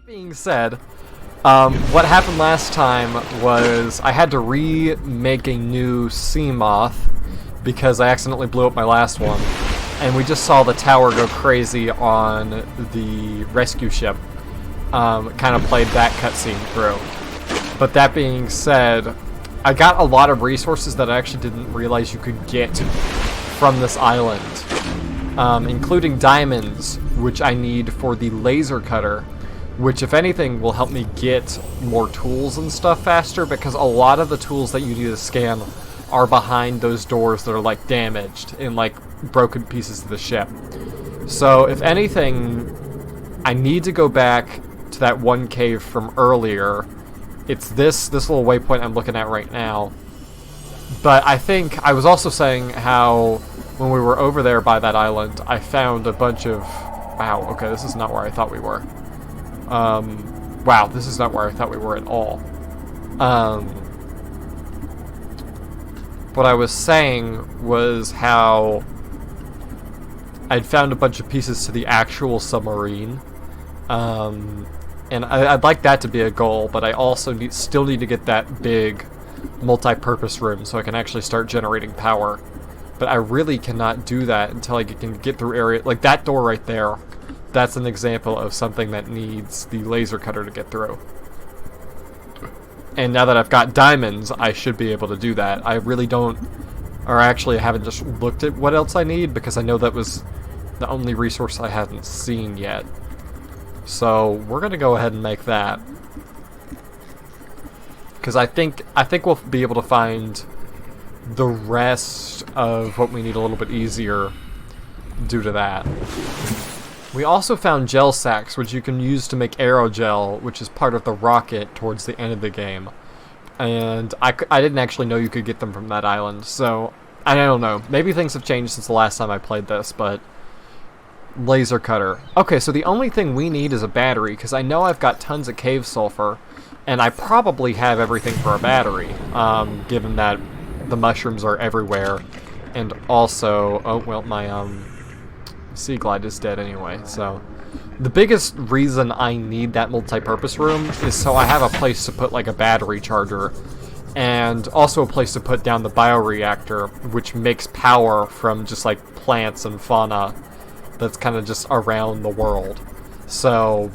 Being said, what happened last time was I had to remake a new sea moth because I accidentally blew up my last one, and we just saw the tower go crazy on the rescue ship. Kind of played that cutscene through. But that being said, I got a lot of resources that I actually didn't realize you could get from this island, including diamonds, which I need for the laser cutter, which, if anything, will help me get more tools and stuff faster, because a lot of the tools that you need to scan are behind those doors that are, like, damaged in, like, broken pieces of the ship. So, if anything, I need to go back to that one cave from earlier. It's this little waypoint I'm looking at right now. But I think I was also saying how when we were over there by that island, I found a bunch of... Wow, okay, this is not where I thought we were. Wow, this is not where I thought we were at all. What I was saying was how I'd found a bunch of pieces to the actual submarine. And I'd like that to be a goal, but I also still need to get that big multi-purpose room so I can actually start generating power. But I really cannot do that until I can get through area... Like, that door right there, that's an example of something that needs the laser cutter to get through. And now that I've got diamonds, I should be able to do that. I really don't... Or actually, I haven't just looked at what else I need, because I know that was the only resource I hadn't seen yet. So we're gonna go ahead and make that, because I think we'll be able to find the rest of what we need a little bit easier due to that. We also found gel sacks, which you can use to make aerogel, which is part of the rocket towards the end of the game. And I didn't actually know you could get them from that island, so I don't know. Maybe things have changed since the last time I played this, but... Laser cutter. Okay, so the only thing we need is a battery, because I know I've got tons of cave sulfur, and I probably have everything for a battery, given that the mushrooms are everywhere, and also, oh, well, my, sea glide is dead anyway, so... The biggest reason I need that multi-purpose room is so I have a place to put, like, a battery charger, and also a place to put down the bioreactor, which makes power from just, like, plants and fauna that's kind of just around the world. So,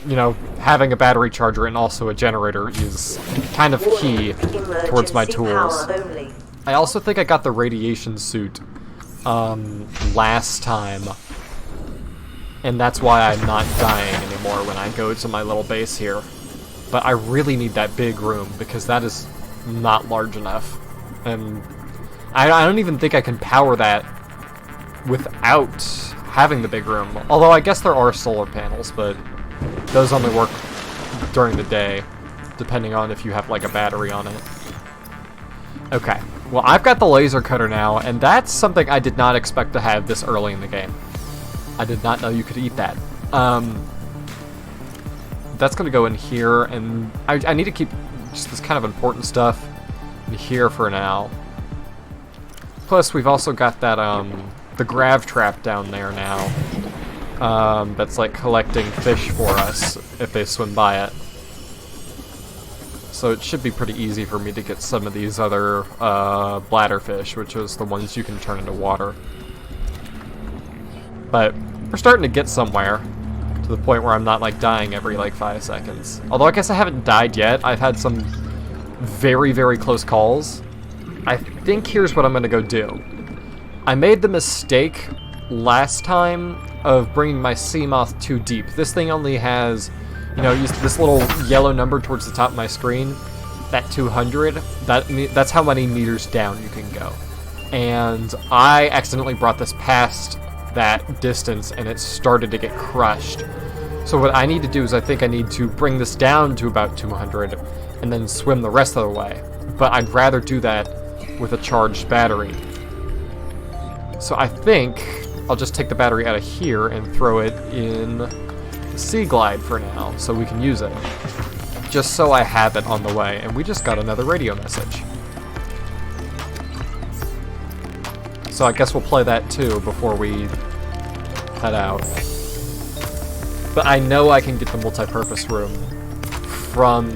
you know, having a battery charger and also a generator is kind of key towards my tools. I also think I got the radiation suit last time, and that's why I'm not dying anymore when I go to my little base here. But I really need that big room, because that is not large enough. And I don't even think I can power that without having the big room. Although I guess there are solar panels, but those only work during the day, depending on if you have like a battery on it. Okay, well, I've got the laser cutter now, and that's something I did not expect to have this early in the game. I did not know you could eat that. That's gonna go in here, and I need to keep just this kind of important stuff in here for now. Plus, we've also got that, the grav trap down there now, that's like collecting fish for us if they swim by it. So it should be pretty easy for me to get some of these other bladderfish, which is the ones you can turn into water. But we're starting to get somewhere, to the point where I'm not like dying every like 5 seconds. Although I guess I haven't died yet. I've had some very, very close calls. I think here's what I'm gonna go do. I made the mistake last time of bringing my sea moth too deep. This thing only has, you know, this little yellow number towards the top of my screen, that 200, that's how many meters down you can go. And I accidentally brought this past that distance, and it started to get crushed. So what I need to do is I think I need to bring this down to about 200, and then swim the rest of the way. But I'd rather do that with a charged battery. So I think I'll just take the battery out of here and throw it in the Sea Glide for now, so we can use it. Just so I have it on the way. And we just got another radio message. So I guess we'll play that too before we head out. But I know I can get the multi-purpose room from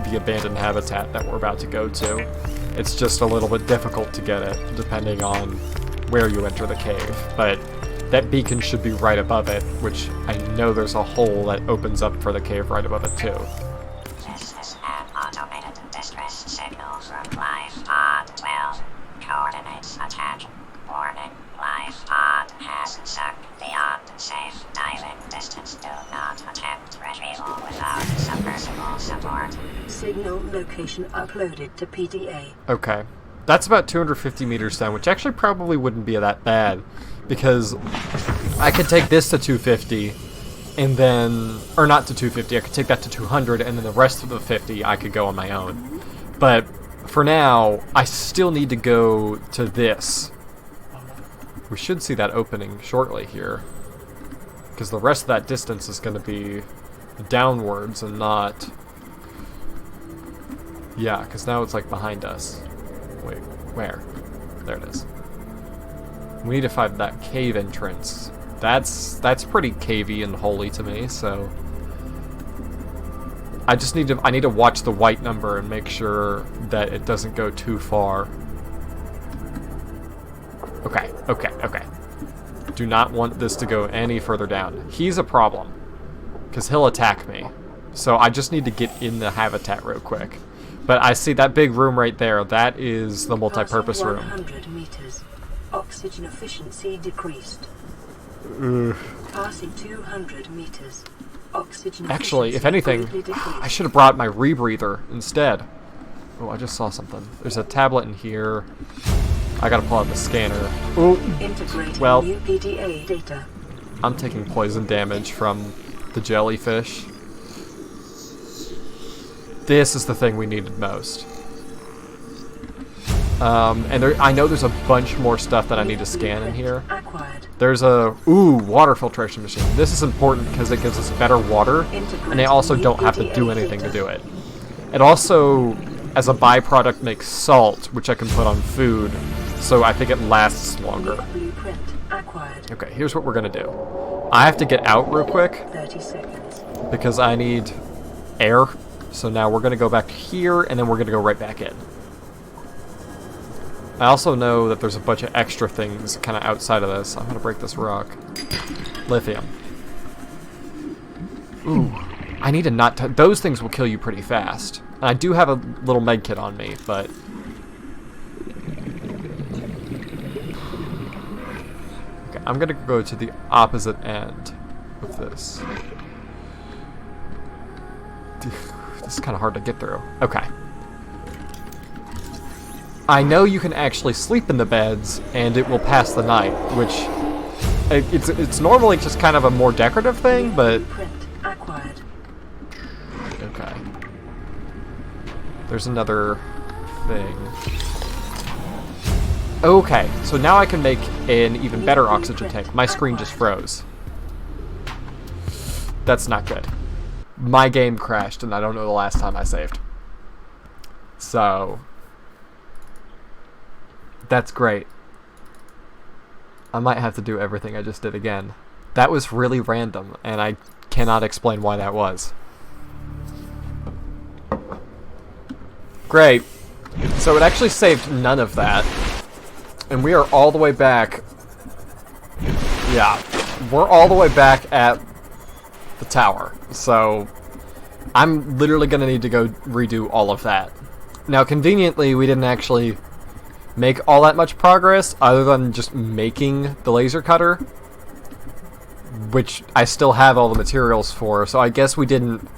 the abandoned habitat that we're about to go to. It's just a little bit difficult to get it, depending on where you enter the cave. But that beacon should be right above it, which I know there's a hole that opens up for the cave right above it too. This is an automated distress signal from Life Pod 12. Coordinates attached. Warning, Life Pod has sunk beyond safe diving distance. Do not attempt retrieval without submersible support. Signal location uploaded to PDA. Okay. That's about 250 meters down, which actually probably wouldn't be that bad, because I could take this to 250, and then, or not to 250, I could take that to 200, and then the rest of the 50 I could go on my own. But for now, I still need to go to this. We should see that opening shortly here, because the rest of that distance is going to be downwards and not... Yeah, because now it's like behind us. Wait, where? There it is. We need to find that cave entrance. That's pretty cavey and holy to me, so I need to watch the white number and make sure that it doesn't go too far. Okay. Do not want this to go any further down. He's a problem, because he'll attack me. So I just need to get in the habitat real quick. But I see that big room right there. That is the multi-purpose room. 100 meters. Oxygen efficiency decreased. Passing 200 meters. Oxygen Actually, if efficiency anything, greatly decreased. I should have brought my rebreather instead. Oh, I just saw something. There's a tablet in here. I gotta pull out the scanner. Ooh. Integrating Well, new PDA data. I'm taking poison damage from the jellyfish. This is the thing we needed most. And I know there's a bunch more stuff that I need to scan in here. Acquired. There's a, water filtration machine. This is important because it gives us better water, and they also don't have to do anything to do it. It also, as a byproduct, makes salt, which I can put on food, so I think it lasts longer. Blueprint acquired. Okay, here's what we're gonna do. I have to get out real quick, 30 seconds. because I need air. So now we're gonna go back here, and then we're gonna go right back in. I also know that there's a bunch of extra things kind of outside of this. I'm gonna break this rock. Lithium. Ooh, I need to not... those things will kill you pretty fast. And I do have a little med kit on me, but... Okay, I'm gonna go to the opposite end of this. This is kind of hard to get through. Okay. I know you can actually sleep in the beds, and it will pass the night, which... It's normally just kind of a more decorative thing, but... Acquired. Okay. There's another thing. Okay, so now I can make an even better oxygen tank. My screen just froze. That's not good. My game crashed, and I don't know the last time I saved. So... that's great. I might have to do everything I just did again. That was really random, and I cannot explain why that was. Great. So it actually saved none of that. And we are all the way back. Yeah. We're all the way back at the tower. So I'm literally going to need to go redo all of that. Now, conveniently, we didn't actually make all that much progress other than just making the laser cutter, which I still have all the materials for. So I guess we didn't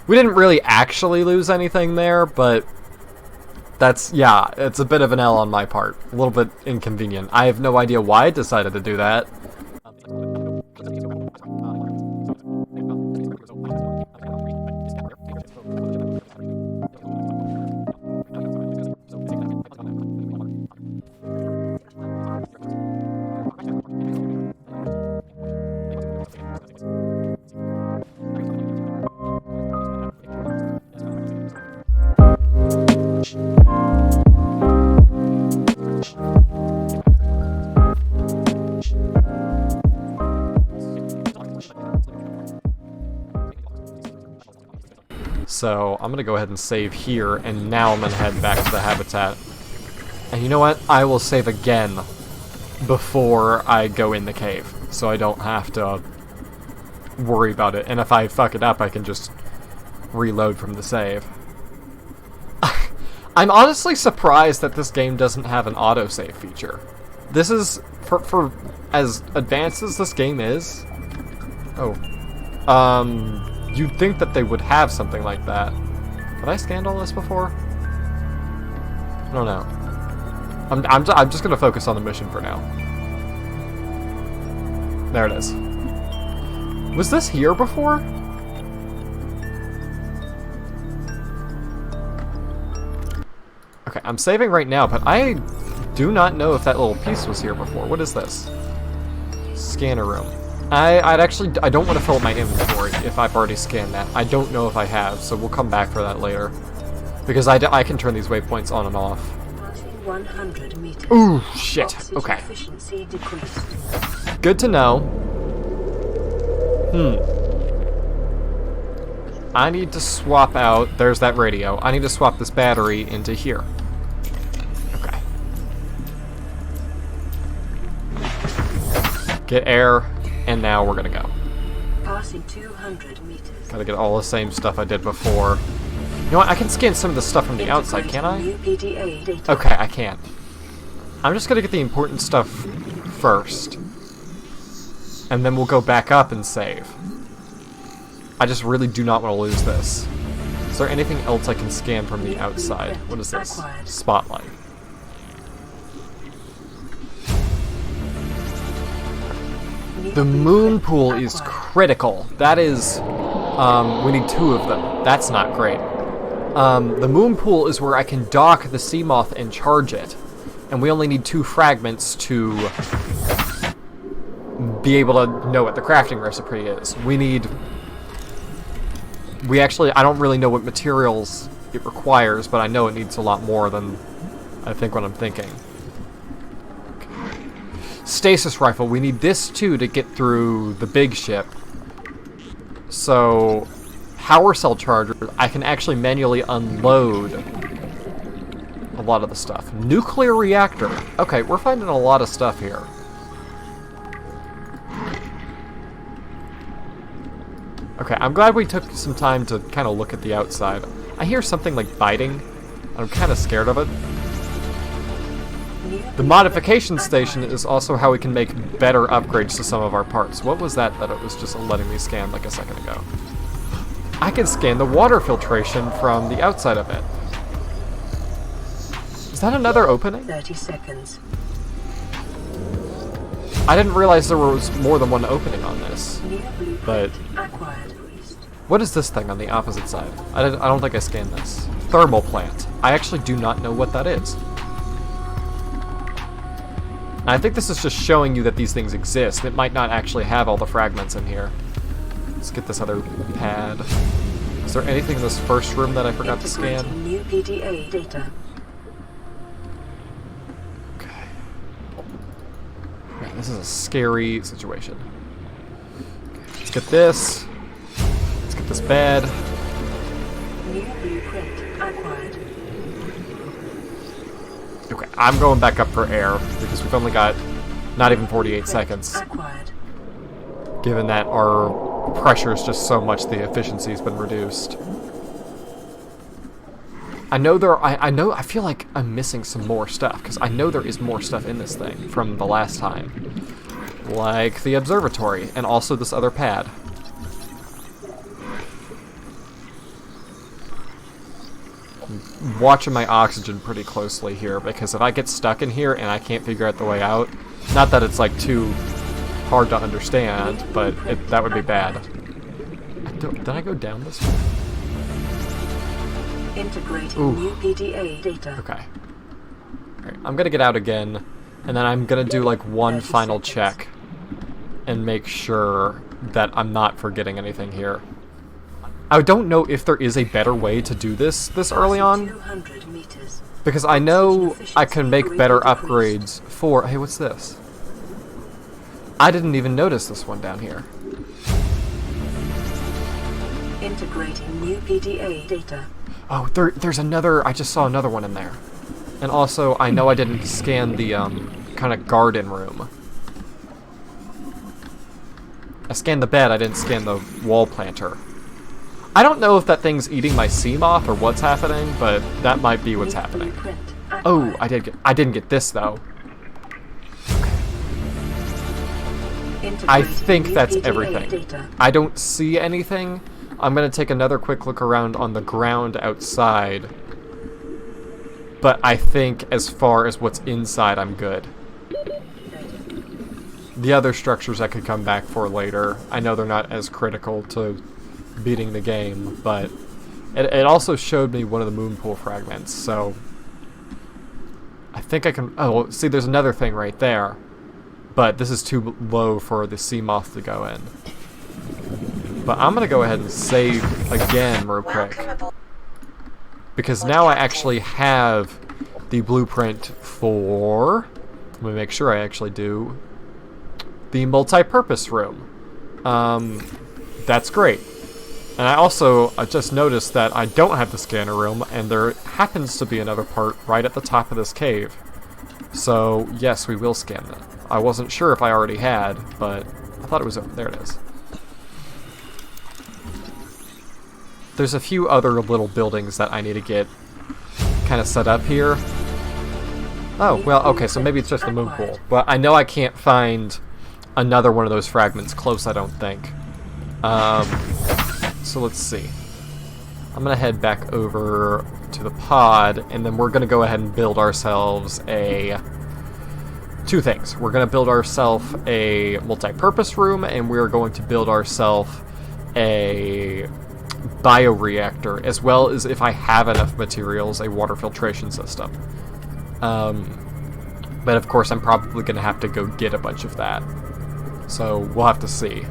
really actually lose anything there, but that's, yeah, it's a bit of an L on my part. A little bit inconvenient. I have no idea why I decided to do that. So I'm gonna go ahead and save here, and now I'm gonna head back to the habitat. And you know what? I will save again before I go in the cave, so I don't have to worry about it. And if I fuck it up, I can just reload from the save. I'm honestly surprised that this game doesn't have an autosave feature. This is, for as advanced as this game is, you'd think that they would have something like that. Have I scanned all this before? I don't know. I'm just gonna focus on the mission for now. There it is. Was this here before? Okay, I'm saving right now, but I do not know if that little piece was here before. What is this? Scanner room. I don't want to fill up my inventory if I've already scanned that. I don't know if I have, so we'll come back for that later. Because I can turn these waypoints on and off. 100 meters. Ooh, shit. Oxygen Okay. efficiency decreased. Good to know. I need to swap out... There's that radio. I need to swap this battery into here. Okay. Get air, and now we're gonna go. Passing 200 meters. Gotta get all the same stuff I did before. You know what? I can scan some of the stuff from the outside, can't I? New PDA data. Okay, I can. I'm just gonna get the important stuff first. And then we'll go back up and save. I just really do not want to lose this. Is there anything else I can scan from the outside? What is this? Spotlight. The moon pool is critical. That is... we need 2 of them. That's not great. The moon pool is where I can dock the Seamoth and charge it. And we only need 2 fragments to be able to know what the crafting recipe is. I don't really know what materials it requires, but I know it needs a lot more than I think what I'm thinking. Okay. Stasis rifle. We need this too to get through the big ship. So, power cell chargers, I can actually manually unload a lot of the stuff. Nuclear reactor. Okay, we're finding a lot of stuff here. Okay, I'm glad we took some time to kind of look at the outside. I hear something like biting. I'm kind of scared of it. The modification station is also how we can make better upgrades to some of our parts. What was that it was just letting me scan like a second ago? I can scan the water filtration from the outside of it. Is that another opening? 30 seconds. I didn't realize there was more than one opening on this. But Acquired. what is this thing on the opposite side? I don't think I scanned this. Thermal plant. I actually do not know what that is. And I think this is just showing you that these things exist. It might not actually have all the fragments in here. Let's get this other pad. Is there anything in this first room that I forgot to scan? New PDA data. Okay. Man, this is a scary situation. Okay, let's get this. Let's get this bed. New blueprint acquired. Okay, I'm going back up for air because we've only got not even 48 seconds. Acquired. Given that our pressure is just so much, the efficiency's been reduced. I feel like I'm missing some more stuff because I know there is more stuff in this thing from the last time. Like the observatory and also this other pad. I'm watching my oxygen pretty closely here because if I get stuck in here and I can't figure out the way out, not that it's like too hard to understand, but that would be bad. Did I go down this way? Integrating new PDA data. Okay. Alright, I'm gonna get out again, and then I'm gonna do like one final check and make sure that I'm not forgetting anything here. I don't know if there is a better way to do this early on, 200 meters. because I know I can make better upgrades for... Hey, what's this? I didn't even notice this one down here. Integrating new PDA data. Oh, there's another. I just saw another one in there. And also, I know I didn't scan the kind of garden room. I scanned the bed. I didn't scan the wall planter. I don't know if that thing's eating my sea moth or what's happening, but that might be what's happening. Oh, I didn't get this though. I think that's everything. I don't see anything. I'm gonna take another quick look around on the ground outside. But I think as far as what's inside, I'm good. The other structures I could come back for later. I know they're not as critical to beating the game, but it also showed me one of the moon pool fragments, so I think I can... Oh, see, there's another thing right there, but this is too low for the sea moth to go in. But I'm gonna go ahead and save again real quick, because now I actually have the blueprint for... Let me make sure I actually do the multi-purpose room. That's great. And I also just noticed that I don't have the scanner room, and there happens to be another part right at the top of this cave. So, yes, we will scan that. I wasn't sure if I already had, but I thought it was... There it is. There's a few other little buildings that I need to get kind of set up here. Oh, well, okay, so maybe it's just the moon pool. But I know I can't find another one of those fragments close, I don't think. So let's see. I'm gonna head back over to the pod, and then we're gonna go ahead and build ourselves two things. We're gonna build ourselves a multi-purpose room, and we're going to build ourselves a bioreactor, as well as, if I have enough materials, a water filtration system. But of course I'm probably gonna have to go get a bunch of that. So we'll have to see.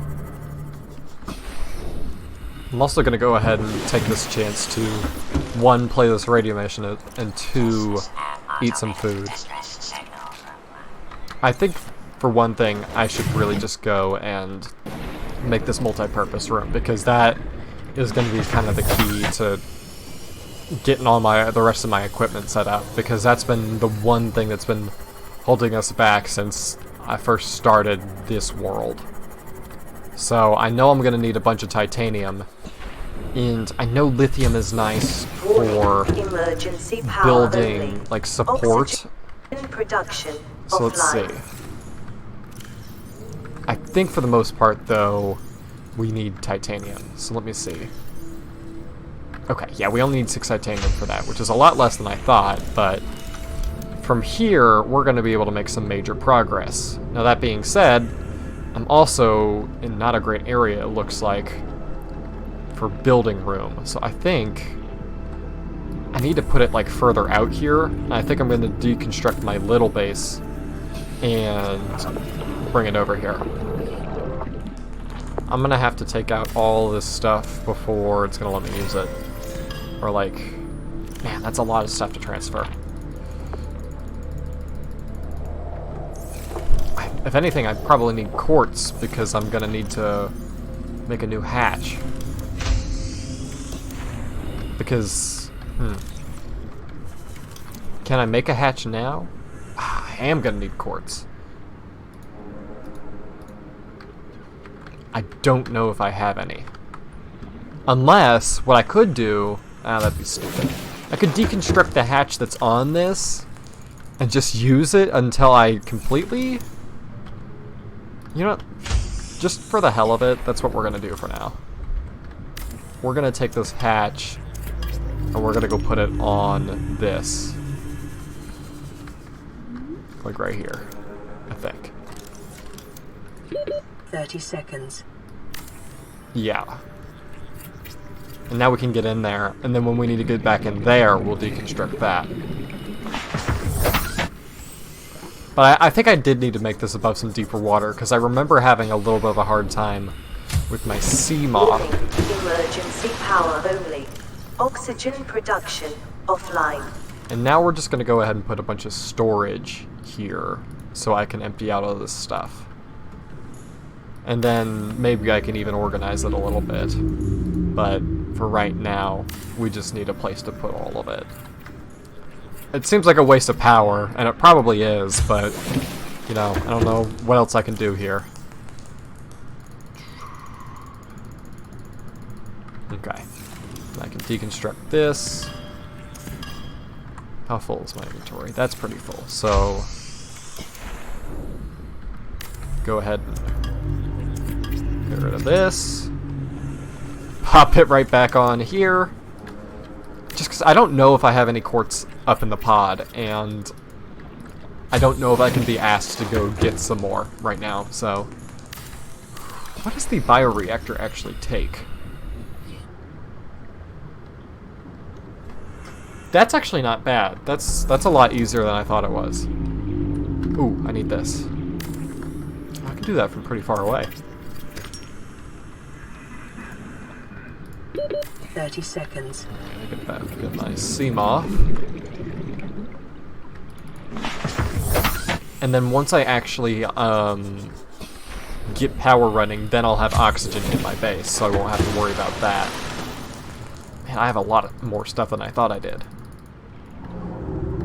I'm also going to go ahead and take this chance to, 1, play this radio mission, and 2, eat some food. I think, for one thing, I should really just go and make this multi-purpose room, because that is going to be kind of the key to getting all the rest of my equipment set up, because that's been the one thing that's been holding us back since I first started this world. So I know I'm going to need a bunch of titanium, and I know lithium is nice for building, like, support. So let's see. I think for the most part, though, we need titanium. So let me see. Okay, yeah, we only need 6 titanium for that, which is a lot less than I thought, but from here, we're going to be able to make some major progress. Now, that being said, I'm also in not a great area, it looks like, for building room. So I think I need to put it, like, further out here. And I think I'm going to deconstruct my little base and bring it over here. I'm going to have to take out all this stuff before it's going to let me use it. Or, like, man, that's a lot of stuff to transfer. If anything, I probably need quartz, because I'm going to need to make a new hatch. Because, can I make a hatch now? I am going to need quartz. I don't know if I have any. Unless, what I could do... that'd be stupid. I could deconstruct the hatch that's on this and just use it until I completely... You know what? Just for the hell of it, that's what we're going to do for now. We're going to take this hatch and we're going to go put it on this. Like right here, I think. 30 seconds. Yeah. And now we can get in there, and then when we need to get back in there, we'll deconstruct that. But I think I did need to make this above some deeper water, because I remember having a little bit of a hard time with my sea moth. Emergency power only. Oxygen production offline. And now we're just going to go ahead and put a bunch of storage here, so I can empty out all this stuff. And then maybe I can even organize it a little bit. but for right now, we just need a place to put all of it. It seems like a waste of power, and it probably is, but, you know, I don't know what else I can do here. Okay. I can deconstruct this. How full is my inventory? That's pretty full, so go ahead and get rid of this. Pop it right back on here. Just because I don't know if I have any quartz up in the pod, and I don't know if I can be asked to go get some more right now, so. What does the bioreactor actually take? That's actually not bad. That's a lot easier than I thought it was. Ooh, I need this. I can do that from pretty far away. 30 seconds. Get my CMOF. And then once I actually get power running, then I'll have oxygen in my base, so I won't have to worry about that. Man, I have a lot more stuff than I thought I did.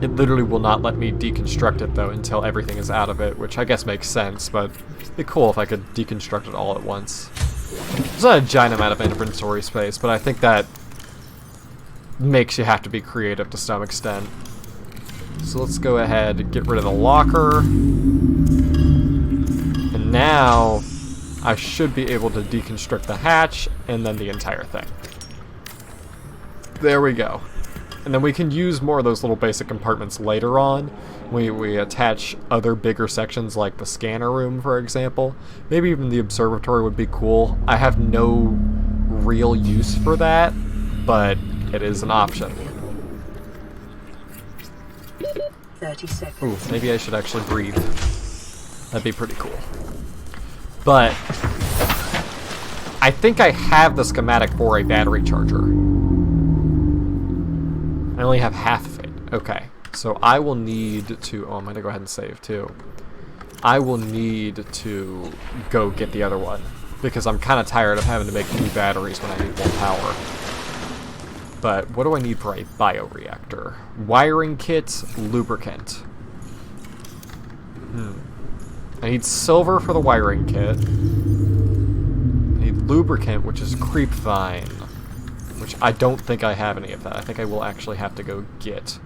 It literally will not let me deconstruct it, though, until everything is out of it, which I guess makes sense, but it'd be cool if I could deconstruct it all at once. There's not a giant amount of inventory space, but I think that makes you have to be creative to some extent. So let's go ahead and get rid of the locker. And now I should be able to deconstruct the hatch and then the entire thing. There we go. And then we can use more of those little basic compartments later on. We attach other bigger sections like the scanner room, for example. Maybe even the observatory would be cool. I have no real use for that, but it is an option. 30 seconds. Ooh, maybe I should actually breathe. That'd be pretty cool. But I think I have the schematic for a battery charger. I only have half of it. Okay. So I will need to... Oh, I'm going to go ahead and save, too. I will need to go get the other one, because I'm kind of tired of having to make new batteries when I need more power. But what do I need for a bioreactor? Wiring kit, lubricant. I need silver for the wiring kit. I need lubricant, which is creep vine, which I don't think I have any of that. I think I will actually have to go get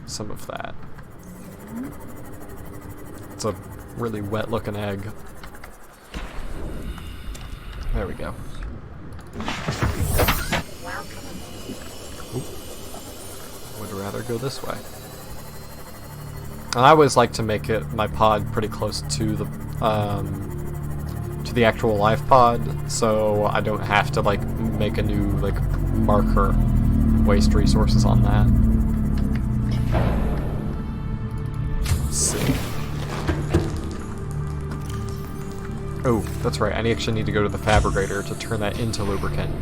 some of that. It's a really wet looking egg. There we go. Oop. Would rather go this way. And I always like to make it my pod pretty close to the actual life pod, so I don't have to like make a new like marker, waste resources on that. Let's see. Oh, that's right. I actually need to go to the fabricator to turn that into lubricant.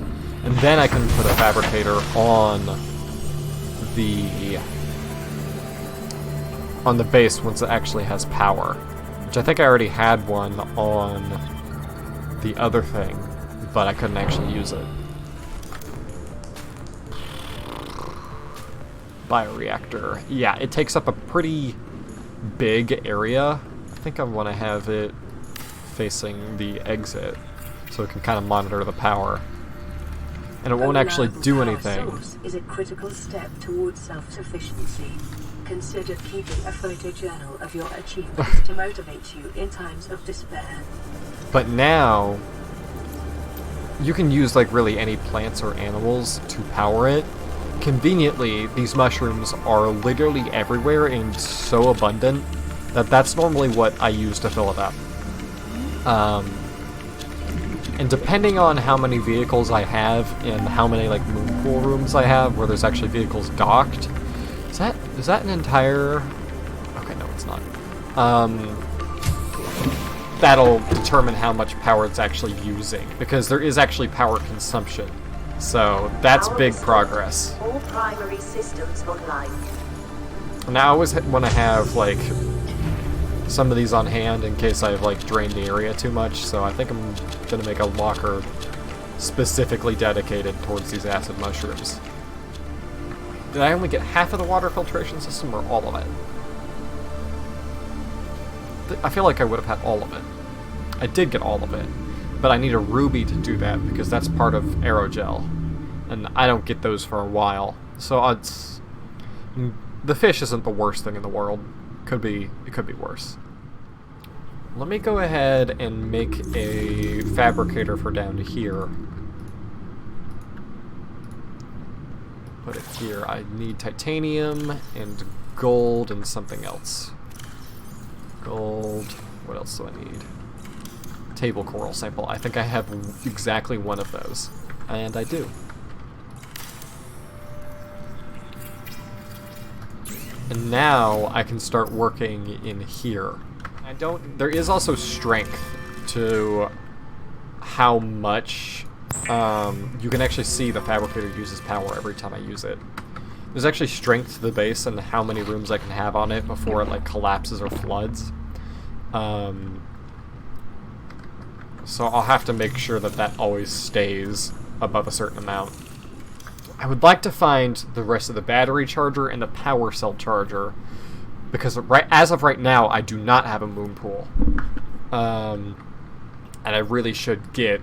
And then I can put a fabricator on the base once it actually has power. Which I think I already had one on the other thing, but I couldn't actually use it. Bioreactor. Yeah, it takes up a pretty big area. I think I want to have it facing the exit so it can kind of monitor the power. And it won't actually do anything. Source is a critical step towards self-sufficiency. Consider keeping a photojournal of your achievements to motivate you in times of despair. But now you can use like really any plants or animals to power it. Conveniently, these mushrooms are literally everywhere and so abundant that that's normally what I use to fill it up. And depending on how many vehicles I have and how many like moon pool rooms I have where there's actually vehicles docked, is that an entire... Okay, no, it's not. That'll determine how much power it's actually using, because there is actually power consumption. So that's big progress. All primary systems online. And I always want to have like some of these on hand in case I've like drained the area too much. So I think I'm gonna make a locker specifically dedicated towards these acid mushrooms. Did I only get half of the water filtration system or all of it? I feel like I would have had all of it. I did get all of it, but I need a ruby to do that because that's part of aerogel, and I don't get those for a while. So the fish isn't the worst thing in the world. It could be worse. Let me go ahead and make a fabricator for down here. Put it here. I need titanium and gold and something else. Gold. What else do I need? Table coral sample. I think I have exactly one of those. And I do. And now I can start working in here. There is also strength to how much you can actually see the fabricator uses power every time I use it. There's actually strength to the base and how many rooms I can have on it before it like collapses or floods. So I'll have to make sure that that always stays above a certain amount. I would like to find the rest of the battery charger and the power cell charger, because as of right now, I do not have a moon pool. And I really should get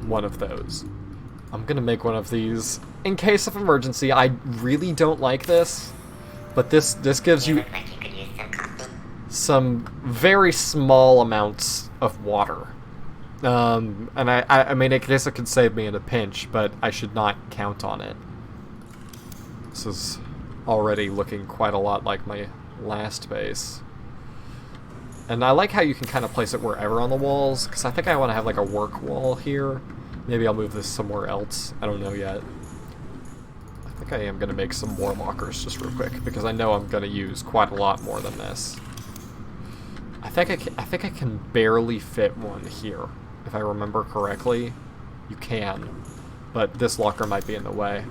one of those. I'm gonna make one of these in case of emergency. I really don't like this, but this gives you some very small amounts of water. And I mean, I guess it could save me in a pinch, but I should not count on it. This is already looking quite a lot like my last base. And I like how you can kind of place it wherever on the walls, because I think I want to have like a work wall here. Maybe I'll move this somewhere else. I don't know yet. I think I am going to make some more lockers just real quick, because I know I'm going to use quite a lot more than this. I think I can barely fit one here. If I remember correctly, you can, but this locker might be in the way.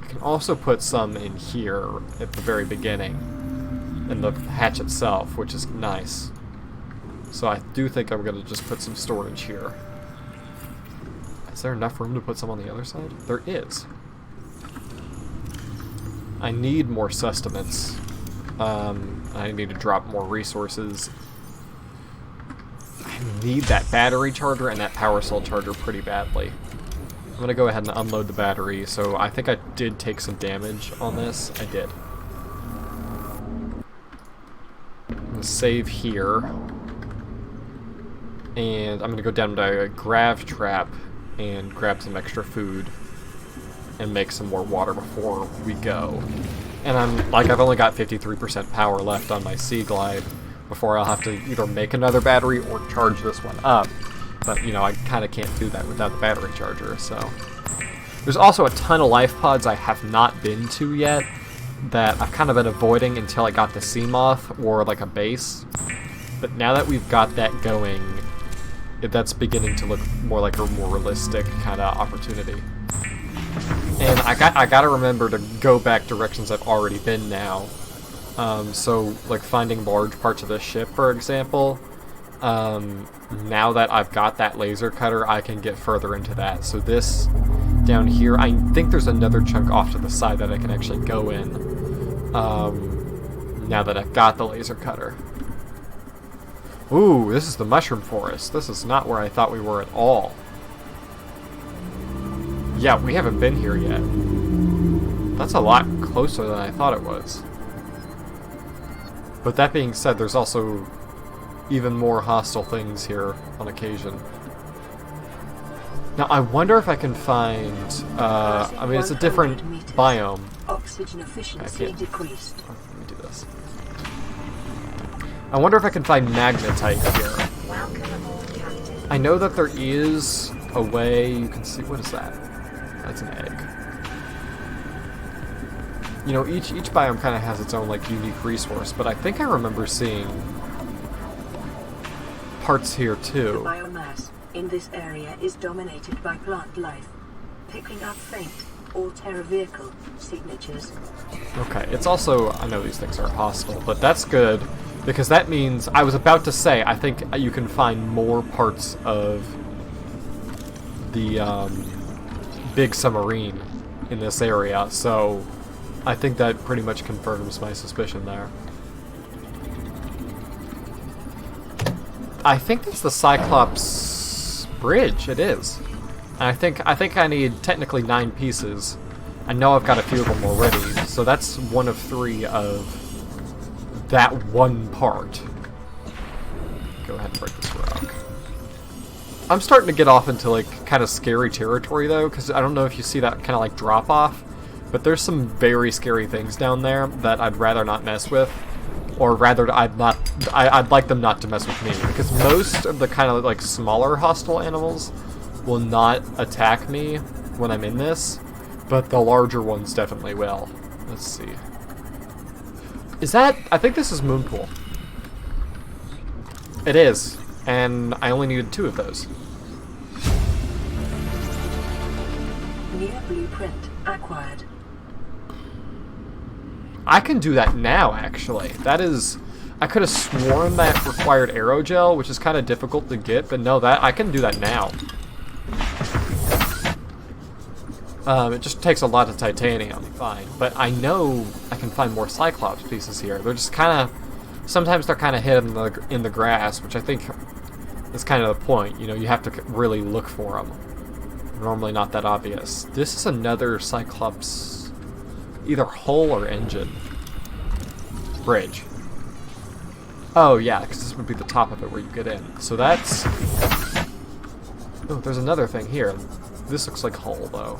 I can also put some in here at the very beginning, in the hatch itself, which is nice. So I do think I'm going to just put some storage here. Is there enough room to put some on the other side? There is. I need more sustenance. I need to drop more resources. I need that battery charger and that power cell charger pretty badly. I'm going to go ahead and unload the battery, so I think I did take some damage on this. I did. I'm going to save here. And I'm going to go down to a grav trap and grab some extra food and make some more water before we go. And I've only got 53% power left on my Sea Glide before I'll have to either make another battery or charge this one up. But, you know, I kind of can't do that without the battery charger, so. There's also a ton of life pods I have not been to yet that I've kind of been avoiding until I got the Sea Moth or like a base. But now that we've got that going, that's beginning to look more like a more realistic kind of opportunity. And I gotta remember to go back directions I've already been now. So, like, finding large parts of the ship, for example, now that I've got that laser cutter, I can get further into that. So this down here, I think there's another chunk off to the side that I can actually go in, now that I've got the laser cutter. Ooh, this is the mushroom forest. This is not where I thought we were at all. Yeah, we haven't been here yet. That's a lot closer than I thought it was. But that being said, there's also even more hostile things here on occasion. Now, I wonder if I can find... I mean, it's a different biome. Oxygen efficiency decreased. Oh, let me do this. I wonder if I can find magnetite here. I know that there is a way you can see... What is that? That's an egg. You know, each biome kind of has its own, like, unique resource, but I think I remember seeing parts here, too. The biomass in this area is dominated by plant life, picking up faint or terra vehicle signatures. Okay, it's also... I know these things are hostile, but that's good, Because that means, I was about to say, I think you can find more parts of the big submarine in this area, so I think that pretty much confirms my suspicion there. I think it's the Cyclops bridge, it is. And I think I need technically 9 pieces. I know I've got a few of them already, so that's 1 of 3 of that one part. Go ahead and break this rock. I'm starting to get off into like kind of scary territory though, because I don't know if you see that kind of like drop off, but there's some very scary things down there that I'd rather not mess with, or rather I'd like them not to mess with me, because most of the kind of like smaller hostile animals will not attack me when I'm in this, but the larger ones definitely will. Let's see. Is that... I think this is Moonpool. It is. And I only needed 2 of those. New blueprint acquired. I can do that now, actually. That is... I could have sworn that required aerogel, which is kind of difficult to get, but no, I can do that now. It just takes a lot of titanium, fine. But I know I can find more Cyclops pieces here. They're just kind of... Sometimes they're kind of hidden in the grass, which I think is kind of the point. You know, you have to really look for them. They're normally not that obvious. This is another Cyclops... either hull or engine. Bridge. Oh, yeah, because this would be the top of it where you get in. So that's... Oh, there's another thing here. This looks like hull, though.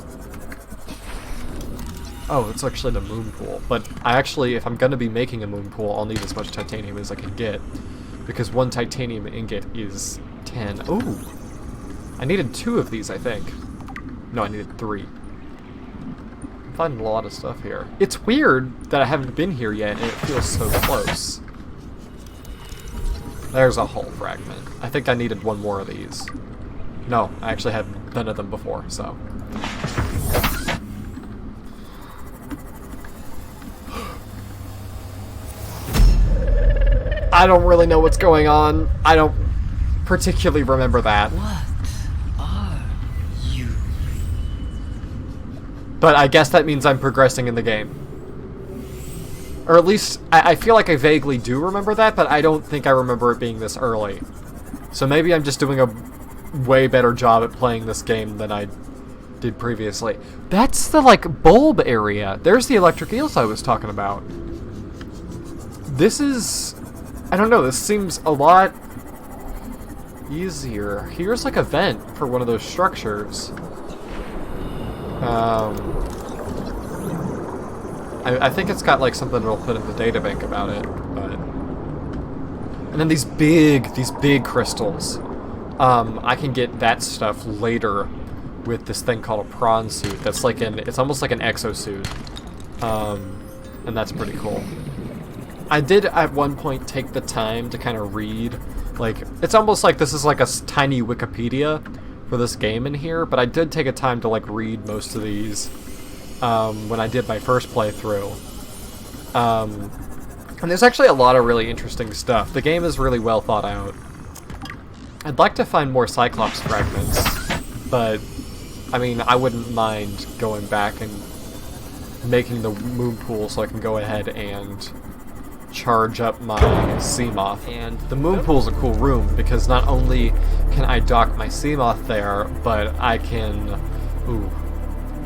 Oh, it's actually the moon pool. But I actually, if I'm going to be making a moon pool, I'll need as much titanium as I can get. Because 1 titanium ingot is 10. Oh! I needed 2 of these, I think. No, I needed 3. I'm finding a lot of stuff here. It's weird that I haven't been here yet, and it feels so close. There's a hull fragment. I think I needed 1 more of these. No, I actually had none of them before, so... I don't really know what's going on. I don't particularly remember that. What are you? But I guess that means I'm progressing in the game. Or at least, I feel like I vaguely do remember that, but I don't think I remember it being this early. So maybe I'm just doing a way better job at playing this game than I did previously. That's the, like, bulb area. There's the electric eels I was talking about. This is... I don't know, this seems a lot easier. Here's like a vent for one of those structures. I think it's got like something that'll put in the databank about it, but... And then these big crystals. I can get that stuff later with this thing called a prawn suit. That's like it's almost like an exosuit. And that's pretty cool. I did at one point take the time to kind of read, like, it's almost like this is like a tiny Wikipedia for this game in here, but I did take a time to like read most of these when I did my first playthrough. And there's actually a lot of really interesting stuff. The game is really well thought out. I'd like to find more Cyclops fragments, but I mean, I wouldn't mind going back and making the moon pool so I can go ahead and charge up my Seamoth. And the moon pool's a cool room because not only can I dock my Seamoth there, but I can... Ooh.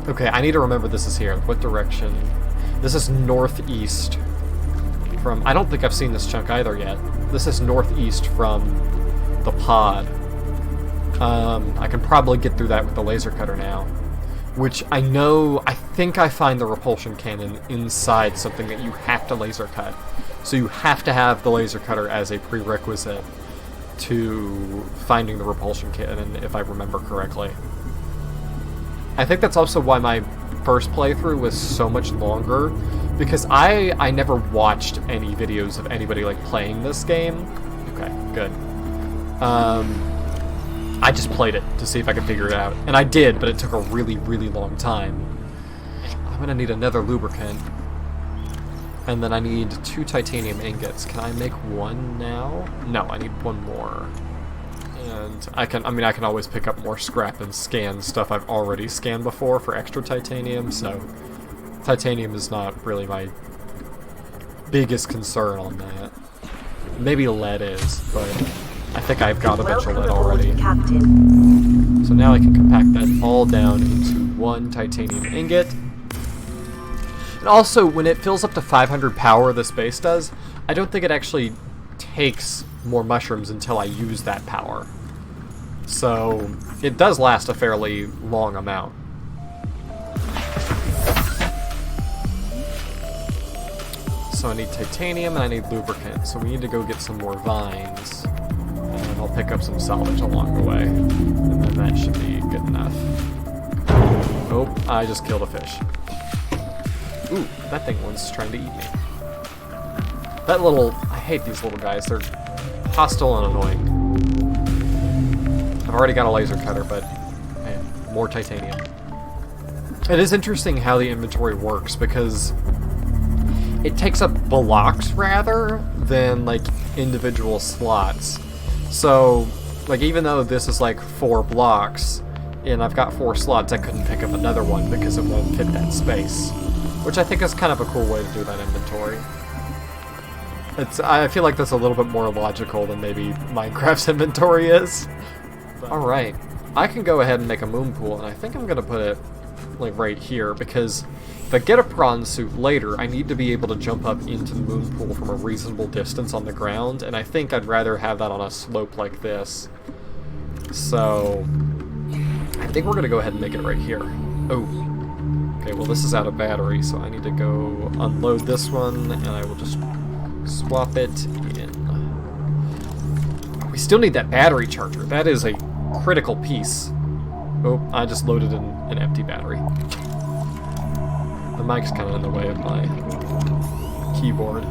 Okay, I need to remember this is here. What direction? This is northeast from... I don't think I've seen this chunk either yet. This is northeast from the pod. I can probably get through that with the laser cutter now. Which I know... I think I find the repulsion cannon inside something that you have to laser cut. So you have to have the laser cutter as a prerequisite to finding the repulsion cannon, if I remember correctly. I think that's also why my first playthrough was so much longer, because I never watched any videos of anybody like playing this game. Okay, good. I just played it to see if I could figure it out. And I did, but it took a really, really long time. I'm gonna need another lubricant. And then I need 2 titanium ingots. Can I make 1 now? No, I need 1 more. And I can always pick up more scrap and scan stuff I've already scanned before for extra titanium, so titanium is not really my biggest concern on that. Maybe lead is, but I think I've got a bunch of lead already. Captain. So now I can compact that all down into 1 titanium ingot. And also, when it fills up to 500 power, this base does, I don't think it actually takes more mushrooms until I use that power. So it does last a fairly long amount. So I need titanium and I need lubricant, so we need to go get some more vines. And I'll pick up some salvage along the way. And then that should be good enough. Oh, I just killed a fish. Ooh, that thing was trying to eat me. That little... I hate these little guys. They're hostile and annoying. I've already got a laser cutter, but... man, more titanium. It is interesting how the inventory works, because... it takes up blocks, rather, than, like, individual slots. So, like, even though this is, like, 4 blocks, and I've got 4 slots, I couldn't pick up another one because it won't fit that space. Which I think is kind of a cool way to do that inventory. I feel like that's a little bit more logical than maybe Minecraft's inventory is. Alright, I can go ahead and make a moon pool, and I think I'm going to put it like right here, because if I get a prawn suit later, I need to be able to jump up into the moon pool from a reasonable distance on the ground, and I think I'd rather have that on a slope like this. So, I think we're going to go ahead and make it right here. Oh. Okay, well this is out of battery, so I need to go unload this one, and I will just swap it in. We still need that battery charger. That is a critical piece. Oh, I just loaded in an empty battery. The mic's kind of in the way of my keyboard.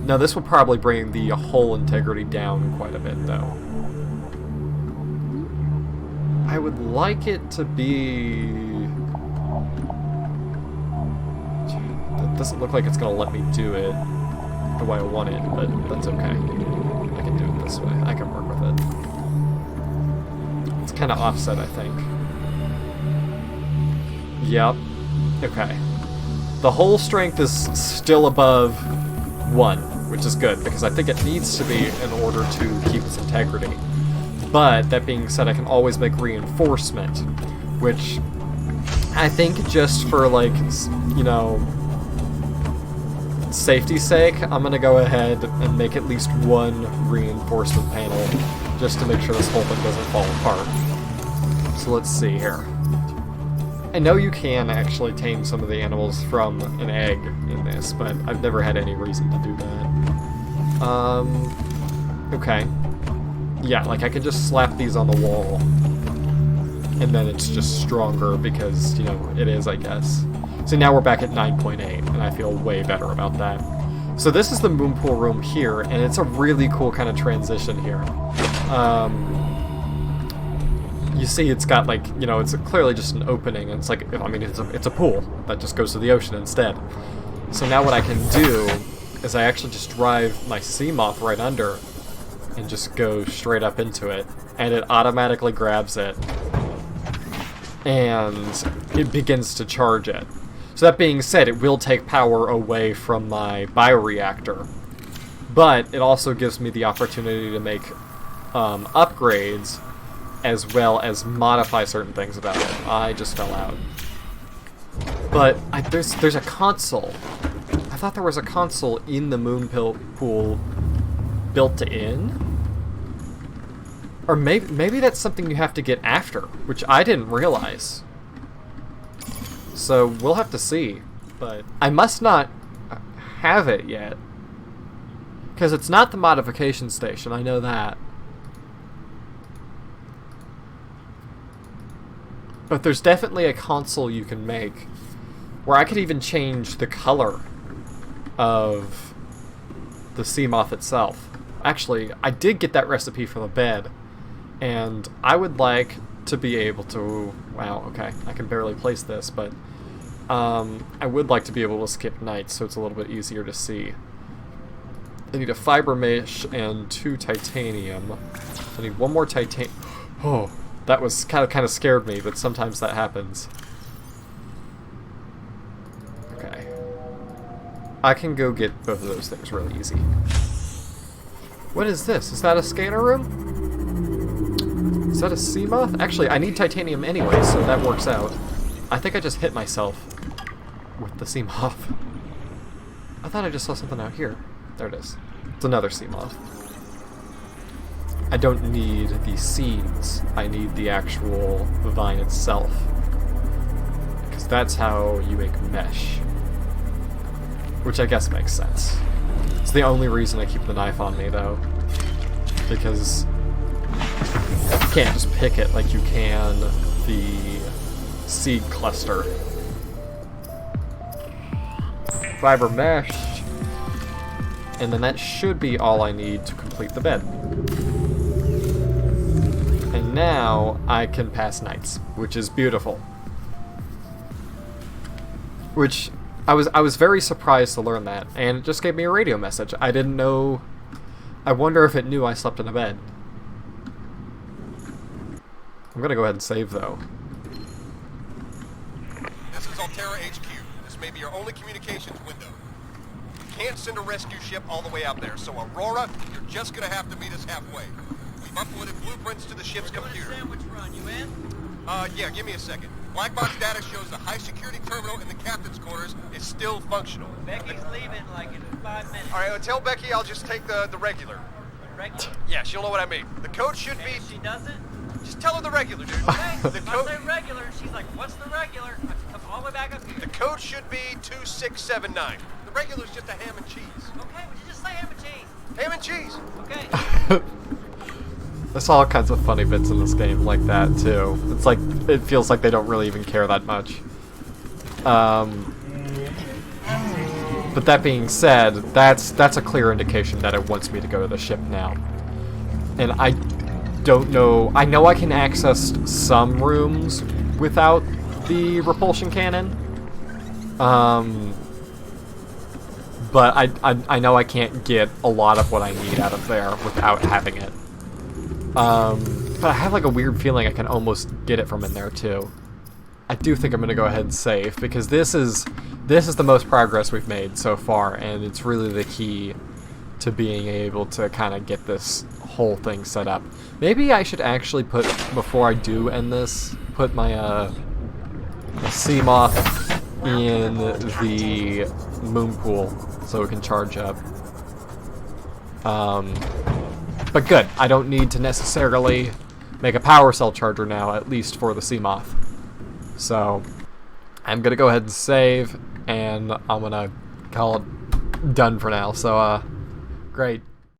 Now this will probably bring the hull integrity down quite a bit, though. I would like it to be... It doesn't look like it's going to let me do it the way I want it, but that's okay. I can do it this way. I can work with it. It's kind of offset, I think. Yep. Okay. The hull strength is still above 1, which is good, because I think it needs to be in order to keep its integrity. But, that being said, I can always make reinforcement, which I think just for, like, you know, safety's sake, I'm going to go ahead and make at least 1 reinforcement panel, just to make sure this whole thing doesn't fall apart. So let's see here. I know you can actually tame some of the animals from an egg in this, but I've never had any reason to do that. Okay. Yeah, like I can just slap these on the wall, and then it's just stronger because, you know, it is, I guess. So now we're back at 9.8, and I feel way better about that. So this is the moon pool room here, and it's a really cool kind of transition here. You see it's got, like, you know, it's clearly just an opening, and it's like, I mean, it's a pool that just goes to the ocean instead. So now what I can do is I actually just drive my sea moth right under, and just go straight up into it, and it automatically grabs it, and it begins to charge it. So that being said, it will take power away from my bioreactor, but it also gives me the opportunity to make upgrades, as well as modify certain things about it. I just fell out. But there's a console. I thought there was a console in the moon pool built in? Or maybe that's something you have to get after, which I didn't realize. So we'll have to see. But I must not have it yet. Because it's not the modification station, I know that. But there's definitely a console you can make where I could even change the color of the sea moth itself. Actually, I did get that recipe from the bed, and I would like to be able to... Wow, okay, I can barely place this, but I would like to be able to skip nights so it's a little bit easier to see. I need a fiber mesh and 2 titanium. I need 1 more titanium. Oh, that was kind of scared me, but sometimes that happens. Okay. I can go get both of those things really easy. What is this? Is that a scanner room? Is that a sea moth? Actually, I need titanium anyway, so that works out. I think I just hit myself with the sea moth. I thought I just saw something out here. There it is. It's another sea moth. I don't need the seeds. I need the actual vine itself. Because that's how you make mesh. Which I guess makes sense. It's the only reason I keep the knife on me, though. Because you can't just pick it like you can the seed cluster. Fiber mesh. And then that should be all I need to complete the bed. And now I can pass nights, which is beautiful. Which I was very surprised to learn that, and it just gave me a radio message. I didn't know. I wonder if it knew I slept in a bed. I'm gonna go ahead and save though. This is Altera HQ. This may be your only communications window. Can't send a rescue ship all the way out there, so Aurora, you're just gonna have to meet us halfway. We've uploaded blueprints to the ship's computer. Sandwich run, you in? Yeah, give me a second. Black box data shows the high security terminal in the captain's quarters is still functional. Becky's leaving like in 5 minutes. All right, tell Becky I'll just take the regular. Regular. Yeah, she'll know what I mean. The code should be... If she doesn't, Just tell her the regular, dude. okay. The If I code... say regular, she's like, what's the regular? I have to come all the way back up here. The code should be 2679. The regular's just a ham and cheese. Okay, would you just say ham and cheese? Ham and cheese. Okay. There's all kinds of funny bits in this game like that too. It's like it feels like they don't really even care that much. But that being said, that's a clear indication that it wants me to go to the ship now. And I don't know. I know I can access some rooms without the repulsion cannon. But I know I can't get a lot of what I need out of there without having it. But I have like a weird feeling I can almost get it from in there too. I do think I'm gonna go ahead and save because this is the most progress we've made so far, and it's really the key to being able to kind of get this whole thing set up. Maybe I should actually put, before I do end this, put my sea moth in the moon pool so it can charge up. But good, I don't need to necessarily make a power cell charger now, at least for the sea moth. So I'm gonna go ahead and save, and I'm gonna call it done for now. So great.